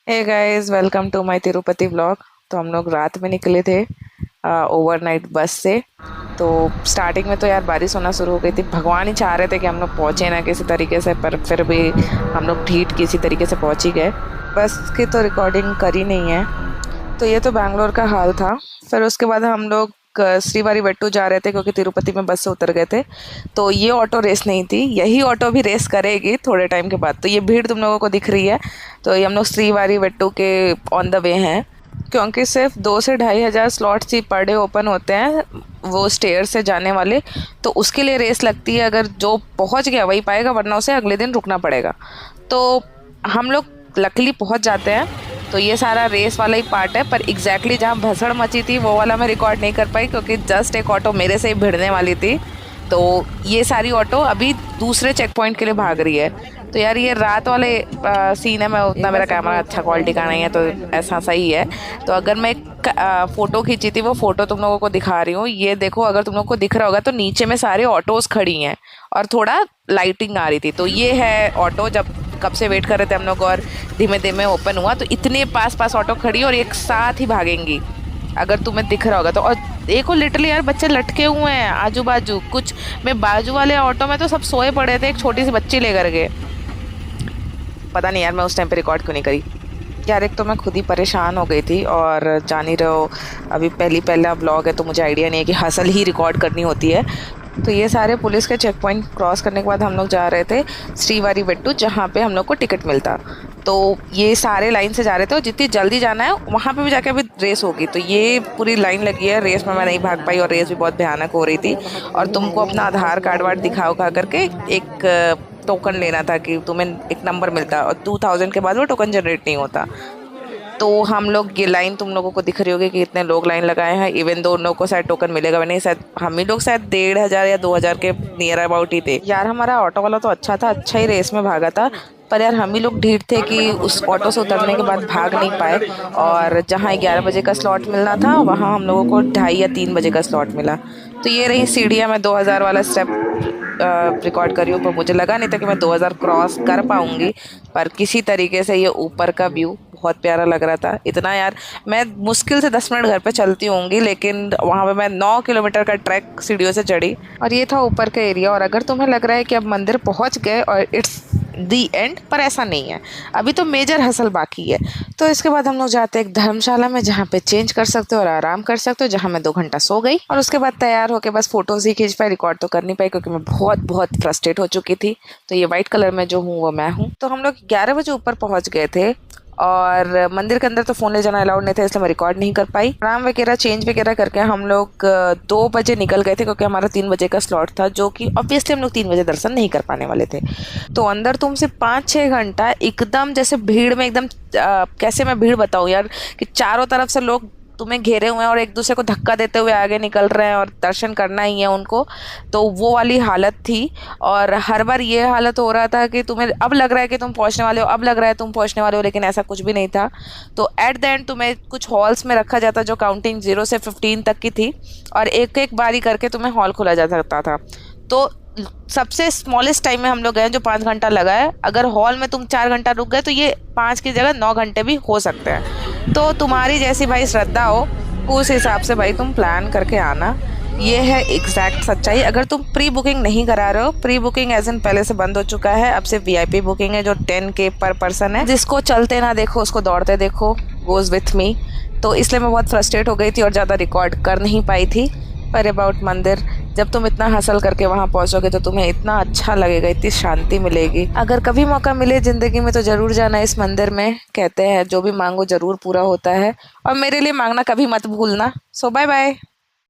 Hey guys, welcome to my Tirupati vlog. तो हम लोग रात में निकले थे ओवरनाइट बस से। तो स्टार्टिंग में तो यार बारिश होना शुरू हो गई थी। भगवान ही चाह रहे थे कि हम लोग पहुंचे ना किसी तरीके से, पर फिर भी हम लोग ठीक किसी तरीके से पहुंच ही गए। बस की तो रिकॉर्डिंग करी नहीं है। तो ये तो बैंगलोर का हाल था। फिर उसके बाद हम लोग श्रीवारी वेट्टू जा रहे थे क्योंकि तिरुपति में बस से उतर गए थे। तो ये ऑटो रेस नहीं थी, यही ऑटो भी रेस करेगी थोड़े टाइम के बाद। तो ये भीड़ तुम लोगों को दिख रही है। तो ये हम लोग श्रीवारी वेट्टू के ऑन द वे हैं, क्योंकि सिर्फ 2 से 2,500 स्लॉट्स ही पर डे ओपन होते हैं वो स्टेयर से जाने वाले। तो उसके लिए रेस लगती है, अगर जो पहुंच गया वही पाएगा, वरना उसे अगले दिन रुकना पड़ेगा। तो हम लोग लकीली पहुंच जाते हैं। तो ये सारा रेस वाला ही पार्ट है, पर एग्जैक्टली जहाँ भसड़ मची थी वो वाला मैं रिकॉर्ड नहीं कर पाई, क्योंकि जस्ट एक ऑटो मेरे से ही भिड़ने वाली थी। तो ये सारी ऑटो अभी दूसरे चेक पॉइंट के लिए भाग रही है। तो यार ये रात वाले सीन है। मैं उतना, मेरा कैमरा अच्छा क्वालिटी का नहीं है तो ऐसा सही है। तो अगर मैं फ़ोटो खींची थी, वो फ़ोटो तुम लोगों को दिखा रही हूँ। ये देखो, अगर तुम लोग को दिख रहा होगा तो नीचे में सारे ऑटोज़ खड़ी हैं और थोड़ा लाइटिंग आ रही थी। तो ये है ऑटो, जब कब से वेट कर रहे थे हम लोग और धीमे धीमे ओपन हुआ। तो इतने पास पास ऑटो खड़ी और एक साथ ही भागेंगी, अगर तुम्हें दिख रहा होगा तो। और देखो लिटरली यार, बच्चे लटके हुए हैं आजू बाजू। कुछ मैं बाजू वाले ऑटो में तो सब सोए पड़े थे, एक छोटी सी बच्ची लेकर गए। पता नहीं यार मैं उस टाइम पे रिकॉर्ड क्यों नहीं करी। यार एक तो मैं खुद ही परेशान हो गई थी, और जान ही रहो अभी पहला व्लॉग है तो मुझे आइडिया नहीं है कि हसल ही रिकॉर्ड करनी होती है। तो ये सारे पुलिस के चेक पॉइंट क्रॉस करने के बाद हम लोग जा रहे थे श्रीवारी वेट्टू, जहाँ पे हम लोग को टिकट मिलता। तो ये सारे लाइन से जा रहे थे, और जितनी जल्दी जाना है वहाँ पे भी जाके अभी रेस होगी। तो ये पूरी लाइन लगी है। रेस में मैं नहीं भाग पाई, और रेस भी बहुत भयानक हो रही थी। और तुमको अपना आधार कार्ड वार्ड दिखा उखा करके एक टोकन लेना था कि तुम्हें एक नंबर मिलता, और 2000 के बाद वो टोकन जनरेट नहीं होता। तो हम लोग, ये लाइन तुम लोगों को दिख रही होगी कि इतने लोग लाइन लगाए हैं। इवन दो उन लोगों को शायद टोकन मिलेगा भी नहीं, शायद हम ही लोग शायद 1,500 या 2,000 के नियर अबाउट ही थे। यार हमारा ऑटो वाला तो अच्छा था, अच्छा ही रेस में भागा था। पर यार हम ही लोग ढीठ थे कि उस ऑटो से उतरने के बाद भाग नहीं पाए। और जहाँ 11 बजे का स्लॉट मिलना था, वहाँ हम लोगों को 2:30 या 3 बजे का स्लॉट मिला। तो ये रही सीढ़ियाँ। मैं 2,000 वाला स्टेप रिकॉर्ड करी हूँ, पर मुझे लगा नहीं था कि मैं 2,000 क्रॉस कर पाऊंगी। पर किसी तरीके से ये ऊपर का व्यू बहुत प्यारा लग रहा था। इतना यार, मैं मुश्किल से 10 मिनट घर पे चलती होंगी, लेकिन वहाँ पे मैं 9 किलोमीटर का ट्रैक सीढ़ियों से चढ़ी। और ये था ऊपर का एरिया। और अगर तुम्हें लग रहा है कि अब मंदिर पहुँच गए और इट्स दी एंड, पर ऐसा नहीं है, अभी तो मेजर हसल बाकी है। तो इसके बाद हम लोग जाते हैं एक धर्मशाला में, जहाँ पे चेंज कर सकते हो और आराम कर सकते हो, जहाँ मैं 2 घंटा सो गई। और उसके बाद तैयार होके बस फोटोज ही खींच पाई, रिकॉर्ड तो कर नहीं पाई क्योंकि मैं बहुत बहुत फ्रस्ट्रेट हो चुकी थी। तो ये व्हाइट कलर में जो हूँ वो मैं हूँ। तो हम लोग 11 बजे ऊपर पहुँच गए थे, और मंदिर के अंदर तो फ़ोन ले जाना अलाउड नहीं था, इसलिए मैं रिकॉर्ड नहीं कर पाई। आराम वगैरह चेंज वगैरह करके हम लोग 2 बजे निकल गए थे, क्योंकि हमारा 3 बजे का स्लॉट था, जो कि ऑब्वियसली हम लोग 3 बजे दर्शन नहीं कर पाने वाले थे। तो अंदर तुमसे 5-6 घंटा एकदम जैसे भीड़ में, एकदम कैसे मैं भीड़ बताऊँ यार, कि चारों तरफ से लोग तुम्हें घेरे हुए हैं और एक दूसरे को धक्का देते हुए आगे निकल रहे हैं, और दर्शन करना ही है उनको। तो वो वाली हालत थी। और हर बार ये हालत हो रहा था कि तुम्हें अब लग रहा है कि तुम पहुंचने वाले हो, अब लग रहा है तुम पहुंचने वाले हो, लेकिन ऐसा कुछ भी नहीं था। तो एट द एंड तुम्हें कुछ हॉल्स में रखा जाता, जो काउंटिंग 0 से 15 तक की थी, और एक एक बारी करके तुम्हें हॉल खोला जा सकता था। तो सबसे स्मॉलेस्ट टाइम में हम लोग गए जो 5 घंटा लगा है। अगर हॉल में तुम 4 घंटा रुक गए तो ये 5 की जगह 9 घंटे भी हो सकते हैं। तो तुम्हारी जैसी भाई श्रद्धा हो, उस हिसाब से भाई तुम प्लान करके आना। ये है एग्जैक्ट सच्चाई। अगर तुम प्री बुकिंग नहीं करा रहे हो, प्री बुकिंग एज इन पहले से बंद हो चुका है। अब सिर्फ वीआईपी बुकिंग है, जो 10K पर पर्सन है। जिसको चलते ना देखो उसको दौड़ते देखो, गोज विथ मी। तो इसलिए मैं बहुत फ्रस्ट्रेट हो गई थी और ज़्यादा रिकॉर्ड कर नहीं पाई थी। पर अबाउट मंदिर, जब तुम इतना हासिल करके वहाँ पहुँचोगे तो तुम्हें इतना अच्छा लगेगा, इतनी शांति मिलेगी। अगर कभी मौका मिले ज़िंदगी में तो ज़रूर जाना इस मंदिर में। कहते हैं जो भी मांगो ज़रूर पूरा होता है, और मेरे लिए मांगना कभी मत भूलना। सो बाय बाय।